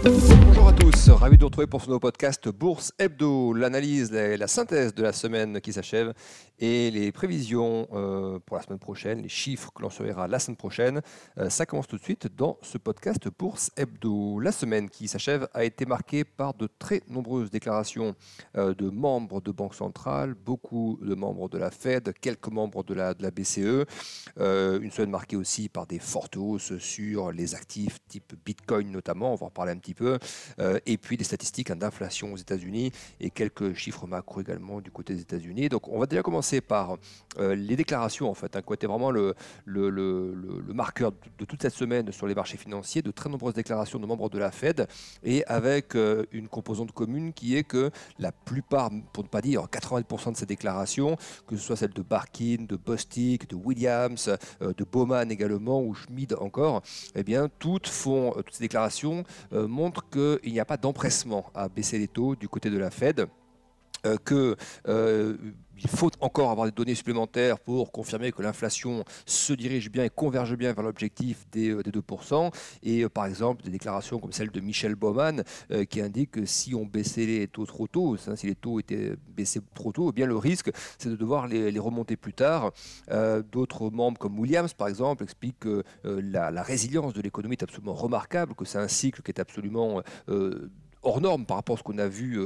Bonjour à tous, ravi de vous retrouver pour ce nouveau podcast Bourse Hebdo, l'analyse, la synthèse de la semaine qui s'achève et les prévisions pour la semaine prochaine, les chiffres que l'on se verra la semaine prochaine. Ça commence tout de suite dans ce podcast Bourse Hebdo. La semaine qui s'achève a été marquée par de très nombreuses déclarations de membres de banques centrales, beaucoup de membres de la Fed, quelques membres de la BCE. Une semaine marquée aussi par des fortes hausses sur les actifs type Bitcoin notamment, on va en parler un petit peu, et puis des statistiques d'inflation aux États-Unis et quelques chiffres macro également du côté des États-Unis. Donc on va déjà commencer par les déclarations en fait, qui ont été vraiment le marqueur de toute cette semaine sur les marchés financiers, de très nombreuses déclarations de membres de la Fed et avec une composante commune qui est que la plupart, pour ne pas dire 80% de ces déclarations, que ce soit celles de Barkin, de Bostic, de Williams, de Bowman également ou Schmid encore, eh bien toutes ces déclarations montrent qu'il n'y a pas d'empressement à baisser les taux du côté de la Fed. Il faut encore avoir des données supplémentaires pour confirmer que l'inflation se dirige bien et converge bien vers l'objectif des 2%. Et par exemple, des déclarations comme celle de Michel Bowman qui indique que si on baissait les taux trop tôt, si les taux étaient baissés trop tôt, eh bien le risque, c'est de devoir les remonter plus tard. D'autres membres comme Williams, par exemple, expliquent que la résilience de l'économie est absolument remarquable, que c'est un cycle qui est absolument hors norme par rapport à ce qu'on a vu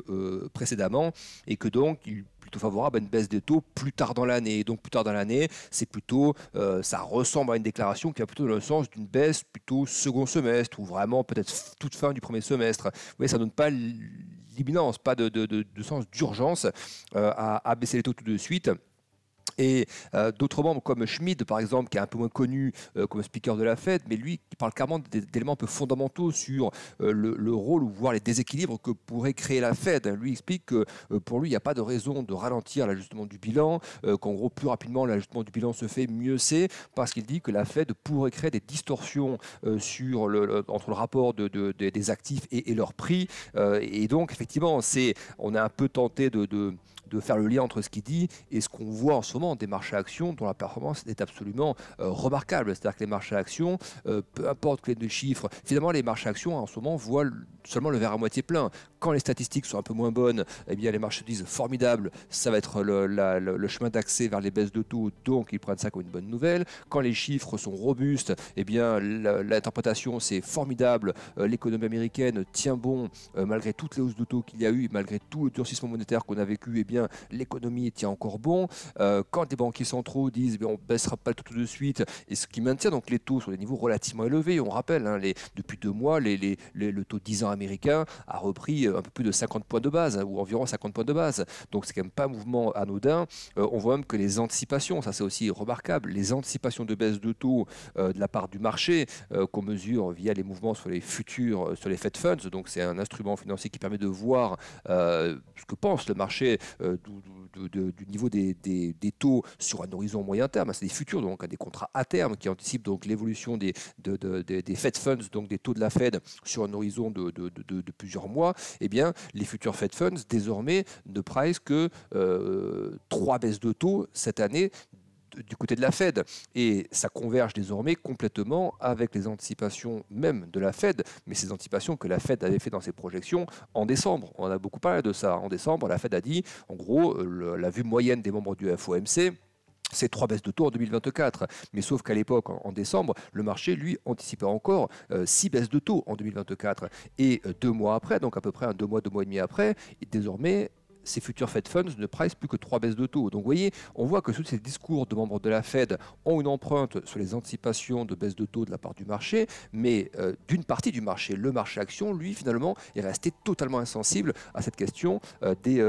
précédemment et que donc il est plutôt favorable à une baisse des taux plus tard dans l'année. Et donc plus tard dans l'année, c'est plutôt, ça ressemble à une déclaration qui va plutôt dans le sens d'une baisse plutôt second semestre ou vraiment peut-être toute fin du premier semestre. Vous voyez, ça ne donne pas l'imminence, pas de sens d'urgence à baisser les taux tout de suite. Et d'autres membres comme Schmid, par exemple, qui est un peu moins connu comme speaker de la Fed, mais lui qui parle carrément d'éléments un peu fondamentaux sur le rôle ou voire les déséquilibres que pourrait créer la Fed. Lui explique que pour lui, il n'y a pas de raison de ralentir l'ajustement du bilan, qu'en gros, plus rapidement l'ajustement du bilan se fait, mieux c'est, parce qu'il dit que la Fed pourrait créer des distorsions entre le rapport des actifs et leur prix. Et donc, effectivement, on est un peu tenté de faire le lien entre ce qu'il dit et ce qu'on voit en ce moment des marchés actions dont la performance est absolument remarquable. C'est-à-dire que les marchés actions, peu importe les deux chiffres, finalement les marchés actions en ce moment voient seulement le verre à moitié plein. Quand les statistiques sont un peu moins bonnes, eh bien les marchés disent formidable, ça va être le chemin d'accès vers les baisses de taux, donc ils prennent ça comme une bonne nouvelle. Quand les chiffres sont robustes, eh bien l'interprétation c'est formidable, l'économie américaine tient bon malgré toutes les hausses de taux qu'il y a eu, malgré tout le durcissement monétaire qu'on a vécu, eh bien l'économie tient encore bon. Quand les banquiers centraux disent on ne baissera pas le taux tout de suite, et ce qui maintient donc les taux sur des niveaux relativement élevés, on rappelle, depuis 2 mois, le taux 10 ans américain a repris un peu plus de 50 points de base, ou environ 50 points de base. Donc c'est quand même pas un mouvement anodin. On voit même que les anticipations, ça c'est aussi remarquable, les anticipations de baisse de taux de la part du marché qu'on mesure via les mouvements sur les futurs, sur les Fed Funds, donc c'est un instrument financier qui permet de voir ce que pense le marché du niveau des taux sur un horizon moyen terme. C'est des futurs, donc des contrats à terme qui anticipent donc l'évolution des Fed Funds, donc des taux de la Fed sur un horizon de plusieurs mois. Eh bien, les futurs Fed Funds désormais ne price que 3 baisses de taux cette année du côté de la Fed. Et ça converge désormais complètement avec les anticipations même de la Fed, mais ces anticipations que la Fed avait fait dans ses projections en décembre. On a beaucoup parlé de ça. En décembre, la Fed a dit, en gros, la vue moyenne des membres du FOMC, c'est 3 baisses de taux en 2024. Mais sauf qu'à l'époque, en décembre, le marché, lui, anticipait encore 6 baisses de taux en 2024. Et 2 mois après, donc à peu près 2 mois et demi après, désormais, ces futurs Fed Funds ne pricent plus que 3 baisses de taux. Donc vous voyez, on voit que tous ces discours de membres de la Fed ont une empreinte sur les anticipations de baisse de taux de la part du marché, mais d'une partie du marché, le marché action, lui, finalement, est resté totalement insensible à cette question des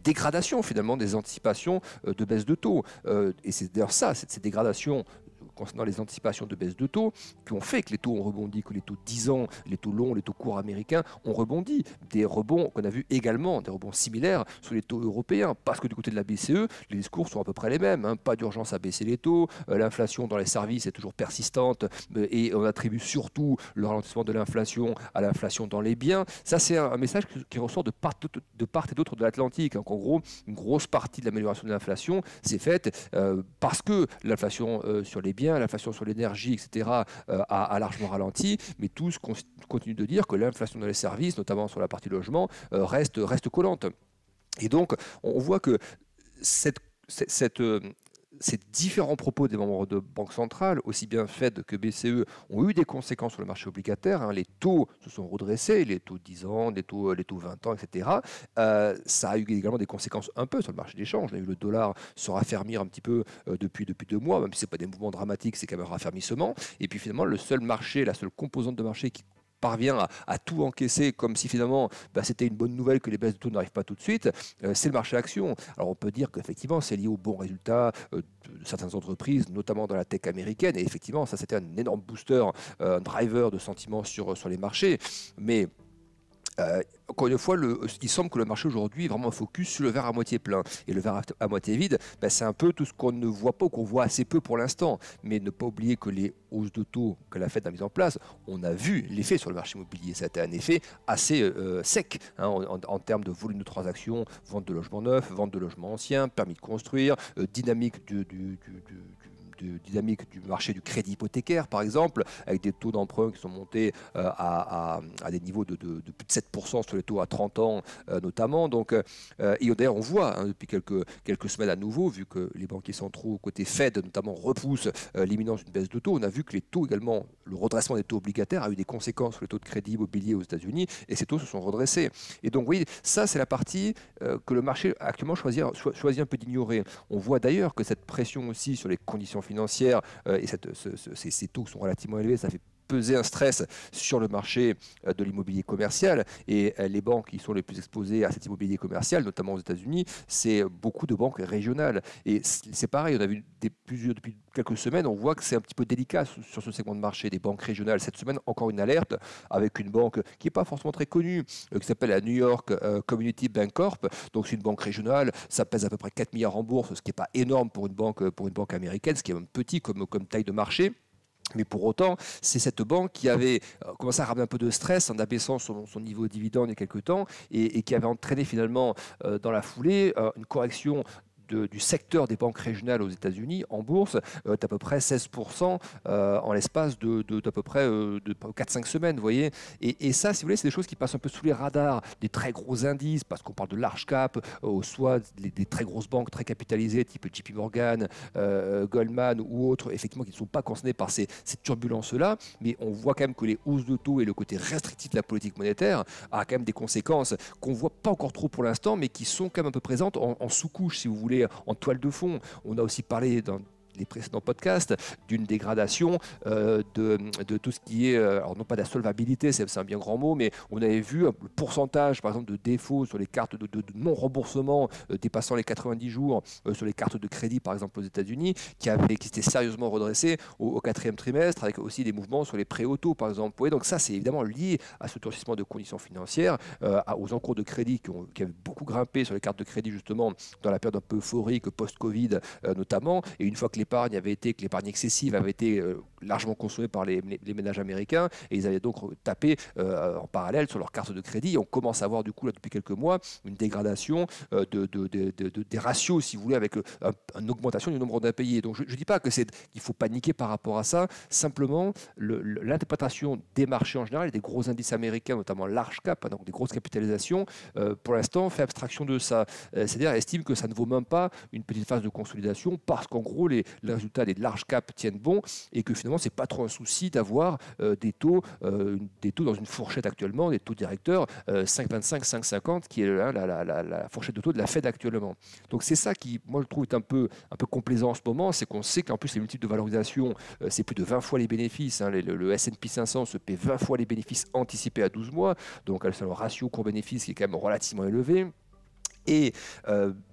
dégradations finalement des anticipations de baisse de taux. Et c'est d'ailleurs ça, ces dégradations concernant les anticipations de baisse de taux qui ont fait que les taux ont rebondi, que les taux 10 ans, les taux longs, les taux courts américains ont rebondi. Des rebonds qu'on a vu également, des rebonds similaires sur les taux européens, parce que du côté de la BCE, les discours sont à peu près les mêmes. Pas d'urgence à baisser les taux, l'inflation dans les services est toujours persistante et on attribue surtout le ralentissement de l'inflation à l'inflation dans les biens. Ça, c'est un message qui ressort de part et d'autre de l'Atlantique. En gros, une grosse partie de l'amélioration de l'inflation s'est faite parce que l'inflation sur les biens bien, l'inflation sur l'énergie, etc., a largement ralenti, mais tous continuent de dire que l'inflation dans les services, notamment sur la partie logement, reste collante. Et donc, on voit que ces différents propos des membres de Banque centrale, aussi bien Fed que BCE, ont eu des conséquences sur le marché obligataire. Les taux se sont redressés, les taux 10 ans, les taux 20 ans, etc. Ça a eu également des conséquences un peu sur le marché des changes. On a eu le dollar se raffermir un petit peu depuis 2 mois, même si ce n'est pas des mouvements dramatiques, c'est quand même un raffermissement. Et puis finalement, le seul marché, la seule composante de marché qui parvient à tout encaisser comme si finalement c'était une bonne nouvelle que les baisses de taux n'arrivent pas tout de suite, c'est le marché action. Alors on peut dire qu'effectivement c'est lié aux bons résultats de certaines entreprises, notamment dans la tech américaine, et effectivement ça c'était un énorme booster, un driver de sentiments sur les marchés, mais encore une fois, il semble que le marché aujourd'hui est vraiment focus sur le verre à moitié plein. Et le verre à moitié vide, c'est un peu tout ce qu'on ne voit pas ou qu'on voit assez peu pour l'instant. Mais ne pas oublier que les hausses de taux que la Fed a mises en place, on a vu l'effet sur le marché immobilier. Ça a été un effet assez sec en termes de volume de transactions, vente de logements neufs, vente de logements anciens, permis de construire, dynamique dynamique du marché du crédit hypothécaire, par exemple, avec des taux d'emprunt qui sont montés à des niveaux de plus de 7% sur les taux à 30 ans notamment. Donc, et d'ailleurs, on voit depuis quelques semaines à nouveau, vu que les banquiers centraux côté Fed notamment repoussent l'imminence d'une baisse de taux, on a vu que les taux également, le redressement des taux obligataires a eu des conséquences sur les taux de crédit immobilier aux États-Unis, et ces taux se sont redressés. Et donc oui, ça c'est la partie que le marché actuellement choisit un peu d'ignorer. On voit d'ailleurs que cette pression aussi sur les conditions financières et ces taux sont relativement élevés, ça fait peser un stress sur le marché de l'immobilier commercial, et les banques qui sont les plus exposées à cet immobilier commercial, notamment aux États-Unis, c'est beaucoup de banques régionales. Et c'est pareil, on a vu depuis quelques semaines, on voit que c'est un petit peu délicat sur ce segment de marché des banques régionales. Cette semaine, encore une alerte avec une banque qui n'est pas forcément très connue, qui s'appelle la New York Community Bank Corp. Donc c'est une banque régionale, ça pèse à peu près 4 milliards en bourse, ce qui n'est pas énorme pour une banque américaine, ce qui est même petit comme taille de marché. Mais pour autant, c'est cette banque qui avait commencé à ramener un peu de stress en abaissant son niveau de dividende il y a quelques temps, et qui avait entraîné finalement dans la foulée une correction du secteur des banques régionales aux États-Unis en bourse d'à peu près 16% en l'espace d'à peu près 4-5 semaines, vous voyez. Et ça, si vous voulez, c'est des choses qui passent un peu sous les radars des très gros indices, parce qu'on parle de large cap, soit des très grosses banques très capitalisées, type JP Morgan, Goldman ou autres, effectivement, qui ne sont pas concernés par ces turbulences-là, mais on voit quand même que les hausses de taux et le côté restrictif de la politique monétaire a quand même des conséquences qu'on ne voit pas encore trop pour l'instant, mais qui sont quand même un peu présentes en sous-couche, si vous voulez, en toile de fond. On a aussi parlé dans les précédents podcasts d'une dégradation de tout ce qui est, alors non pas de la solvabilité, c'est un bien grand mot, mais on avait vu le pourcentage par exemple de défauts sur les cartes de non-remboursement dépassant les 90 jours sur les cartes de crédit par exemple aux États-Unis, qui s'étaient sérieusement redressés au quatrième trimestre, avec aussi des mouvements sur les prêts auto par exemple. Oui, donc ça c'est évidemment lié à ce durcissement de conditions financières, aux encours de crédit qui avaient beaucoup grimpé sur les cartes de crédit justement dans la période un peu euphorique post-Covid notamment, et une fois que l'épargne excessive avait été largement consommée par les ménages américains, et ils avaient donc tapé en parallèle sur leurs cartes de crédit. Et on commence à voir du coup là, depuis quelques mois une dégradation des ratios, si vous voulez, avec une augmentation du nombre d'impayés. Donc je ne dis pas qu'il faut paniquer par rapport à ça, simplement l'interprétation des marchés en général et des gros indices américains, notamment large cap, donc des grosses capitalisations, pour l'instant fait abstraction de ça. C'est-à-dire estime que ça ne vaut même pas une petite phase de consolidation, parce qu'en gros les résultats des large cap tiennent bon, et que finalement c'est pas trop un souci d'avoir des taux dans une fourchette actuellement, des taux directeurs 5,25, 5,50 qui est la fourchette de taux de la Fed actuellement. Donc c'est ça qui, moi je trouve, est un peu complaisant en ce moment, c'est qu'on sait qu'en plus les multiples de valorisation, c'est plus de 20 fois les bénéfices, le S&P 500 se paie 20 fois les bénéfices anticipés à 12 mois, donc c'est un ratio court-bénéfice qui est quand même relativement élevé. Et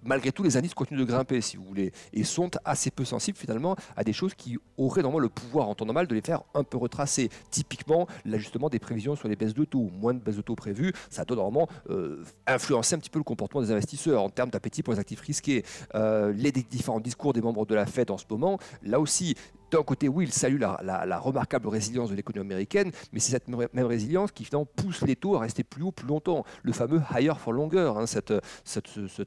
malgré tout, les indices continuent de grimper, si vous voulez, et sont assez peu sensibles finalement à des choses qui auraient normalement le pouvoir en temps normal de les faire un peu retracer. Typiquement, l'ajustement des prévisions sur les baisses de taux. Moins de baisses de taux prévues, ça doit normalement influencer un petit peu le comportement des investisseurs en termes d'appétit pour les actifs risqués. Les différents discours des membres de la Fed en ce moment, là aussi, d'un côté, oui, il salue la remarquable résilience de l'économie américaine, mais c'est cette même résilience qui finalement pousse les taux à rester plus haut plus longtemps. Le fameux higher for longer, hein, cette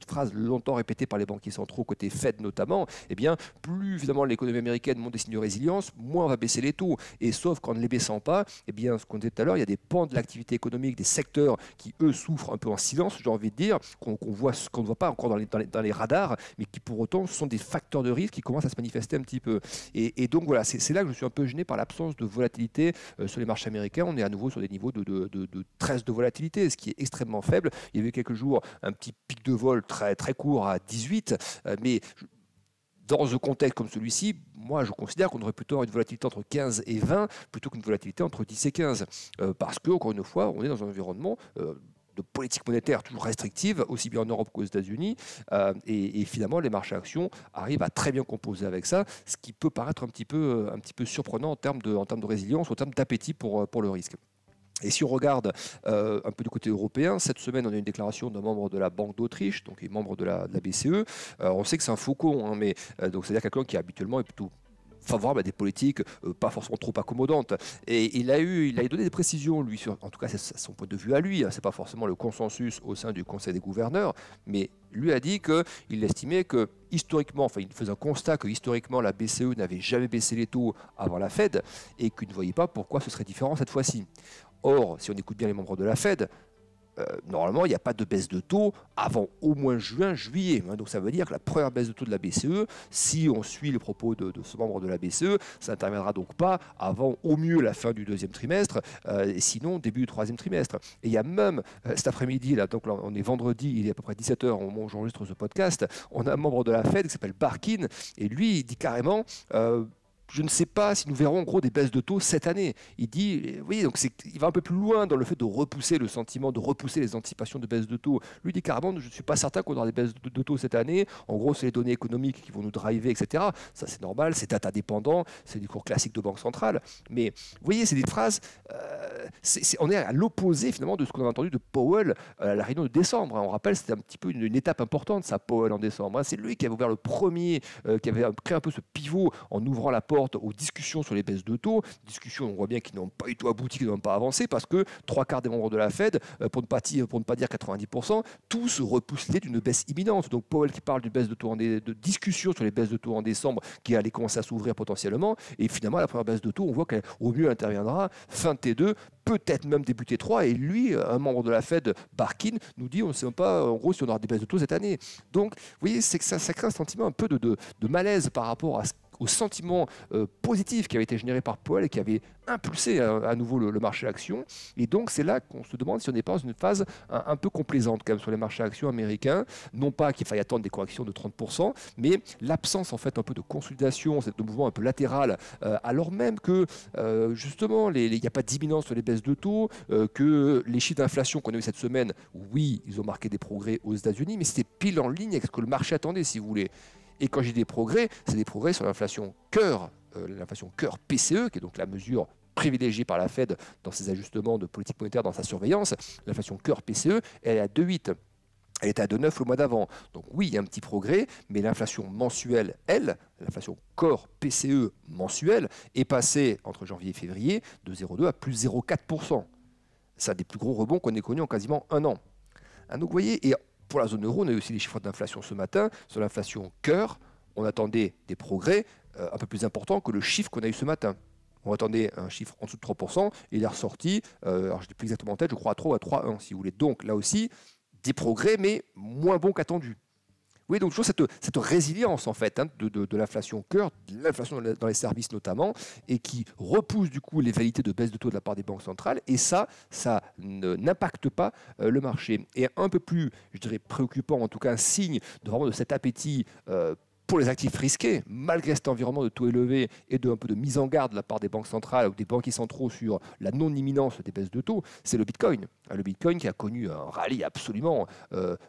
phrase longtemps répétée par les banquiers centraux, côté Fed notamment, eh bien, plus évidemment l'économie américaine montre des signes de résilience, moins on va baisser les taux. Et sauf qu'en ne les baissant pas, eh bien, ce qu'on disait tout à l'heure, il y a des pans de l'activité économique, des secteurs qui, eux, souffrent un peu en silence, j'ai envie de dire, qu'on ne voit pas encore dans les radars, mais qui pour autant sont des facteurs de risque qui commencent à se manifester un petit peu. Et donc voilà, c'est là que je suis un peu gêné par l'absence de volatilité sur les marchés américains. On est à nouveau sur des niveaux de 13 de volatilité, ce qui est extrêmement faible. Il y avait quelques jours un petit pic de vol très, très court à 18, mais dans un contexte comme celui-ci, moi je considère qu'on aurait plutôt une volatilité entre 15 et 20 plutôt qu'une volatilité entre 10 et 15. Parce que, encore une fois, on est dans un environnement de politique monétaire toujours restrictive, aussi bien en Europe qu'aux États-Unis. Et finalement, les marchés actions arrivent à très bien composer avec ça, ce qui peut paraître un petit peu surprenant en termes de résilience, en termes d'appétit pour le risque. Et si on regarde un peu du côté européen, cette semaine, on a une déclaration d'un membre de la Banque d'Autriche, donc membre de la BCE. On sait que c'est un faucon, hein, mais donc c'est-à-dire quelqu'un qui habituellement est plutôt favorable à des politiques pas forcément trop accommodantes. Et il a donné des précisions, lui, en tout cas c'est son point de vue à lui, hein, c'est pas forcément le consensus au sein du Conseil des gouverneurs, mais lui a dit qu'il estimait que historiquement, enfin il faisait un constat que historiquement la BCE n'avait jamais baissé les taux avant la Fed et qu'il ne voyait pas pourquoi ce serait différent cette fois-ci. Or, si on écoute bien les membres de la Fed, normalement, il n'y a pas de baisse de taux avant au moins juin, juillet. Hein. Donc ça veut dire que la première baisse de taux de la BCE, si on suit les propos de ce membre de la BCE, ça n'interviendra donc pas avant au mieux la fin du deuxième trimestre, et sinon début du troisième trimestre. Et il y a même cet après-midi, là, donc là, on est vendredi, il est à peu près 17h au moment où j'enregistre ce podcast, on a un membre de la Fed qui s'appelle Barkin, et lui, il dit carrément... je ne sais pas si nous verrons en gros des baisses de taux cette année. Il dit, oui, donc il va un peu plus loin dans le fait de repousser le sentiment, de repousser les anticipations de baisse de taux. Lui dit carrément, je ne suis pas certain qu'on aura des baisses de taux cette année. En gros, c'est les données économiques qui vont nous driver, etc. Ça, c'est normal, c'est data dépendant, c'est du cours classique de banque centrale. Mais vous voyez, c'est des phrases, on est à l'opposé finalement de ce qu'on a entendu de Powell à la réunion de décembre. On rappelle, c'était un petit peu une étape importante, ça, Powell en décembre. C'est lui qui avait ouvert le premier, qui avait créé un peu ce pivot en ouvrant la porte aux discussions sur les baisses de taux, discussions on voit bien qui n'ont pas du tout abouti, qui n'ont pas avancé, parce que 3/4 des membres de la Fed, pour ne pas dire 90%, tous repoussent l'idée d'une baisse imminente. Donc Powell qui parle d'une baisse de taux, de discussion sur les baisses de taux en décembre qui allait commencer à s'ouvrir potentiellement, et finalement la première baisse de taux, on voit qu'au mieux interviendra fin T2, peut-être même début T3, et lui, un membre de la Fed, Barkin, nous dit on ne sait même pas en gros si on aura des baisses de taux cette année. Donc vous voyez, c'est que ça crée un sentiment un peu de malaise par rapport au sentiment positif qui avait été généré par Powell et qui avait impulsé à nouveau le marché actions. Et donc c'est là qu'on se demande si on n'est pas dans une phase un peu complaisante quand même sur les marchés actions américains. Non pas qu'il faille attendre des corrections de 30%, mais l'absence en fait un peu de consolidation, de mouvement un peu latéral, alors même que justement il n'y a pas d'imminence sur les baisses de taux, que les chiffres d'inflation qu'on a eu cette semaine, oui, ils ont marqué des progrès aux États-Unis, mais c'était pile en ligne avec ce que le marché attendait, si vous voulez. Et quand j'ai des progrès, c'est des progrès sur l'inflation cœur PCE, qui est donc la mesure privilégiée par la Fed dans ses ajustements de politique monétaire, dans sa surveillance. L'inflation cœur PCE, elle est à 2,8. Elle était à 2,9 le mois d'avant. Donc oui, il y a un petit progrès, mais l'inflation mensuelle, l'inflation corps PCE mensuelle, est passée entre janvier et février de 0,2 à plus 0,4%. C'est un des plus gros rebonds qu'on ait connus en quasiment un an. Donc vous voyez, et pour la zone euro, on a eu aussi les chiffres d'inflation ce matin. Sur l'inflation cœur, on attendait des progrès un peu plus importants que le chiffre qu'on a eu ce matin. On attendait un chiffre en dessous de 3%, et il est ressorti, alors je ne dis plus exactement en tête, je crois à 3 ou à 3,1 si vous voulez. Donc là aussi, des progrès, mais moins bons qu'attendus. Oui, donc toujours cette résilience en fait de l'inflation cœur, de l'inflation dans les services notamment, et qui repousse du coup les velléités de baisse de taux de la part des banques centrales, et ça n'impacte pas le marché. Et un peu plus, je dirais, préoccupant, en tout cas un signe vraiment de cet appétit pour les actifs risqués, malgré cet environnement de taux élevés et un peu de mise en garde de la part des banques centrales ou des banquiers centraux sur la non-imminence des baisses de taux, c'est le Bitcoin. Le Bitcoin qui a connu un rallye absolument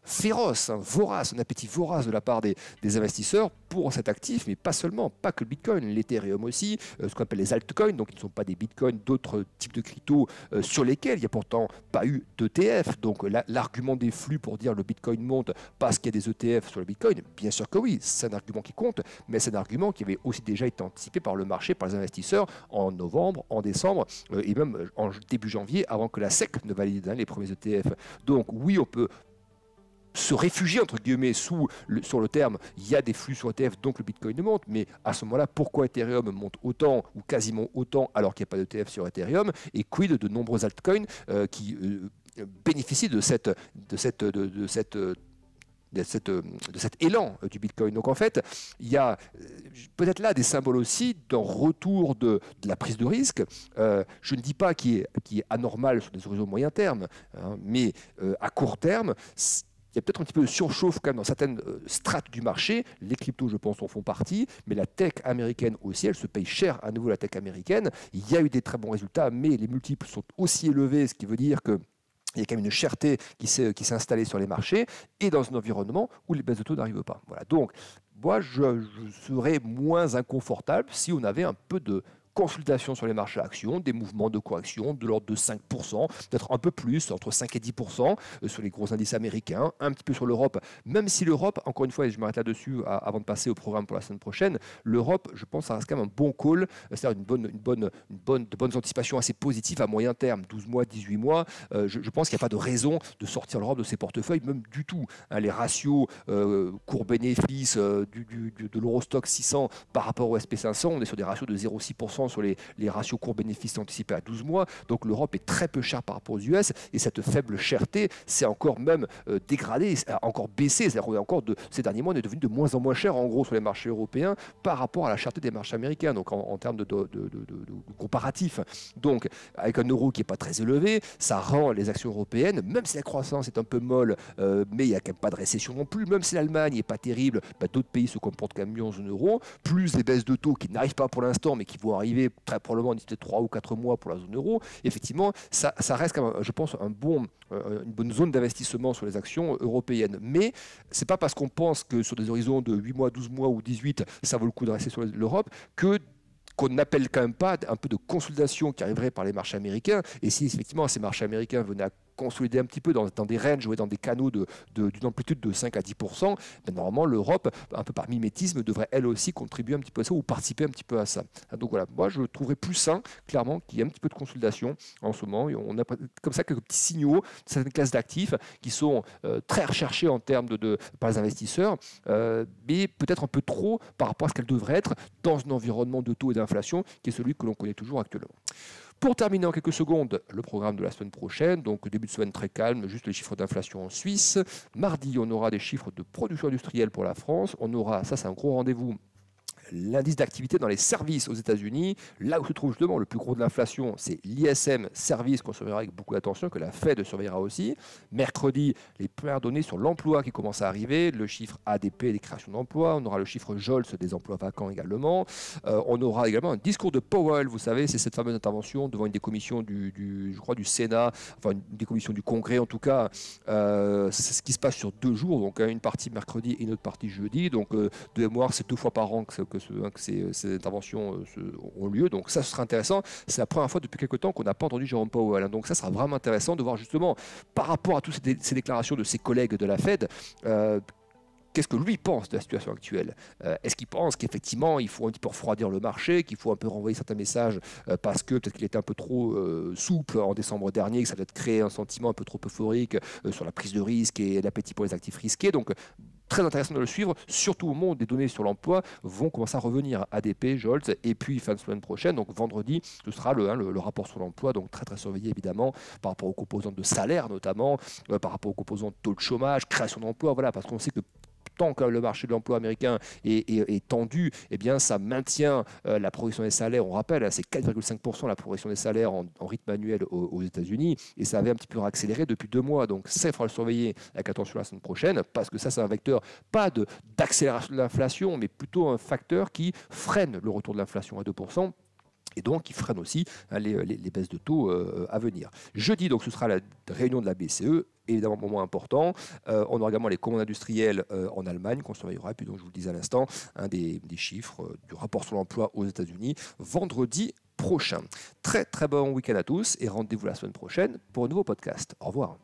féroce, vorace, un appétit vorace de la part des investisseurs pour cet actif, mais pas seulement, pas que le Bitcoin, l'Ethereum aussi, ce qu'on appelle les altcoins, donc ils ne sont pas des Bitcoins, d'autres types de cryptos sur lesquels il n'y a pourtant pas eu d'ETF. Donc l'argument des flux pour dire le Bitcoin monte parce qu'il y a des ETF sur le Bitcoin, bien sûr que oui, c'est un argument qui compte, mais c'est un argument qui avait aussi déjà été anticipé par le marché, par les investisseurs en novembre, en décembre et même en début janvier, avant que la SEC ne valide les premiers ETF. Donc oui, on peut se réfugier entre guillemets sur le terme il y a des flux sur ETF donc le Bitcoin monte, mais à ce moment-là pourquoi Ethereum monte autant ou quasiment autant alors qu'il n'y a pas d'ETF sur Ethereum, et quid de nombreux altcoins qui bénéficient de cet élan du Bitcoin. Donc en fait, il y a peut-être là des symboles aussi d'un retour de la prise de risque. Je ne dis pas qui est anormal sur des horizons moyen terme, hein, mais à court terme, il y a peut-être un petit peu de surchauffe quand même dans certaines strates du marché. Les cryptos, je pense, en font partie, mais la tech américaine aussi, elle se paye cher à nouveau la tech américaine. Il y a eu des très bons résultats, mais les multiples sont aussi élevés, ce qui veut dire que il y a quand même une cherté qui s'est installée sur les marchés et dans un environnement où les baisses de taux n'arrivent pas. Voilà. Donc, moi, je serais moins inconfortable si on avait un peu de consultation sur les marchés actions, des mouvements de correction de l'ordre de 5%, peut-être un peu plus, entre 5 et 10% sur les gros indices américains, un petit peu sur l'Europe, même si l'Europe, encore une fois, et je m'arrête là-dessus avant de passer au programme pour la semaine prochaine, l'Europe, je pense, ça reste quand même un bon call, c'est-à-dire de bonnes anticipations assez positives à moyen terme, 12 mois, 18 mois. Je pense qu'il n'y a pas de raison de sortir l'Europe de ses portefeuilles, même du tout. Hein, les ratios cours-bénéfice de l'Eurostock 600 par rapport au SP500, on est sur des ratios de 0,6% sur les ratios cours-bénéfices anticipés à 12 mois. Donc l'Europe est très peu chère par rapport aux US et cette faible cherté s'est encore même dégradée, encore baissé. C'est-à-dire qu'on est encore ces derniers mois, on est devenu de moins en moins cher en gros sur les marchés européens par rapport à la cherté des marchés américains, donc en termes de comparatif. Donc avec un euro qui n'est pas très élevé, ça rend les actions européennes, même si la croissance est un peu molle, mais il n'y a quand même pas de récession non plus, même si l'Allemagne n'est pas terrible, d'autres pays se comportent quand même mieux en zone euro, plus les baisses de taux qui n'arrivent pas pour l'instant, mais qui vont arriver très probablement d'ici 3 ou 4 mois pour la zone euro. Effectivement, ça reste quand même, je pense, une bonne zone d'investissement sur les actions européennes. Mais ce n'est pas parce qu'on pense que sur des horizons de 8 mois, 12 mois ou 18, ça vaut le coup de rester sur l'Europe qu'on n'appelle quand même pas un peu de consolidation qui arriverait par les marchés américains. Et si effectivement ces marchés américains venaient à consolider un petit peu dans des ranges ou dans des canaux d'une amplitude de 5 à 10%, normalement l'Europe, un peu par mimétisme, devrait elle aussi contribuer un petit peu à ça ou participer un petit peu à ça. Donc voilà, moi je trouverais plus sain, clairement, qu'il y ait un petit peu de consolidation en ce moment. Et on a comme ça quelques petits signaux de certaines classes d'actifs qui sont très recherchés en termes par les investisseurs, mais peut-être un peu trop par rapport à ce qu'elles devraient être dans un environnement de taux et d'inflation qui est celui que l'on connaît toujours actuellement. Pour terminer en quelques secondes, le programme de la semaine prochaine, donc début de semaine très calme, juste les chiffres d'inflation en Suisse. Mardi, on aura des chiffres de production industrielle pour la France. On aura, ça c'est un gros rendez-vous, l'indice d'activité dans les services aux États-Unis. Là où se trouve justement le plus gros de l'inflation, c'est l'ISM service qu'on surveillera avec beaucoup d'attention, que la Fed surveillera aussi. Mercredi, les premières données sur l'emploi qui commencent à arriver, le chiffre ADP des créations d'emplois, on aura le chiffre JOLTS des emplois vacants également. On aura également un discours de Powell, vous savez, c'est cette fameuse intervention devant une des commissions je crois du Sénat, enfin une des commissions du Congrès en tout cas. C'est ce qui se passe sur 2 jours, donc une partie mercredi et une autre partie jeudi. Donc de mémoire, c'est 2 fois par an que ces interventions ont lieu. Donc ça, ce sera intéressant. C'est la première fois depuis quelques temps qu'on n'a pas entendu Jérôme Powell. Donc ça sera vraiment intéressant de voir justement, par rapport à toutes ces déclarations de ses collègues de la Fed, qu'est-ce que lui pense de la situation actuelle? Est-ce qu'il pense qu'effectivement, il faut un petit peu refroidir le marché, qu'il faut un peu renvoyer certains messages parce que peut-être qu'il était un peu trop souple en décembre dernier, que ça peut-être créé un sentiment un peu trop euphorique sur la prise de risque et l'appétit pour les actifs risqués. Donc, très intéressant de le suivre, surtout au moment où des données sur l'emploi vont commencer à revenir. ADP, Jolts, et puis fin de semaine prochaine, donc vendredi, ce sera le rapport sur l'emploi, donc très très surveillé évidemment par rapport aux composantes de salaire notamment, par rapport aux composantes taux de chômage, création d'emploi, voilà, parce qu'on sait que tant que le marché de l'emploi américain est tendu, eh bien, ça maintient la progression des salaires. On rappelle, c'est 4,5% la progression des salaires en rythme annuel aux États-Unis, et ça avait un petit peu accéléré depuis 2 mois. Donc, ça, il faudra le surveiller avec attention la semaine prochaine, parce que ça, c'est un vecteur pas d'accélération de l'inflation, mais plutôt un facteur qui freine le retour de l'inflation à 2%. Et donc, il freine aussi les baisses de taux à venir. Jeudi, donc, ce sera la réunion de la BCE. évidemment moment important. On aura également les commandes industrielles en Allemagne qu'on surveillera. Et puis donc je vous le disais à l'instant, des chiffres du rapport sur l'emploi aux États-Unis vendredi prochain. Très très bon week-end à tous et rendez-vous la semaine prochaine pour un nouveau podcast. Au revoir.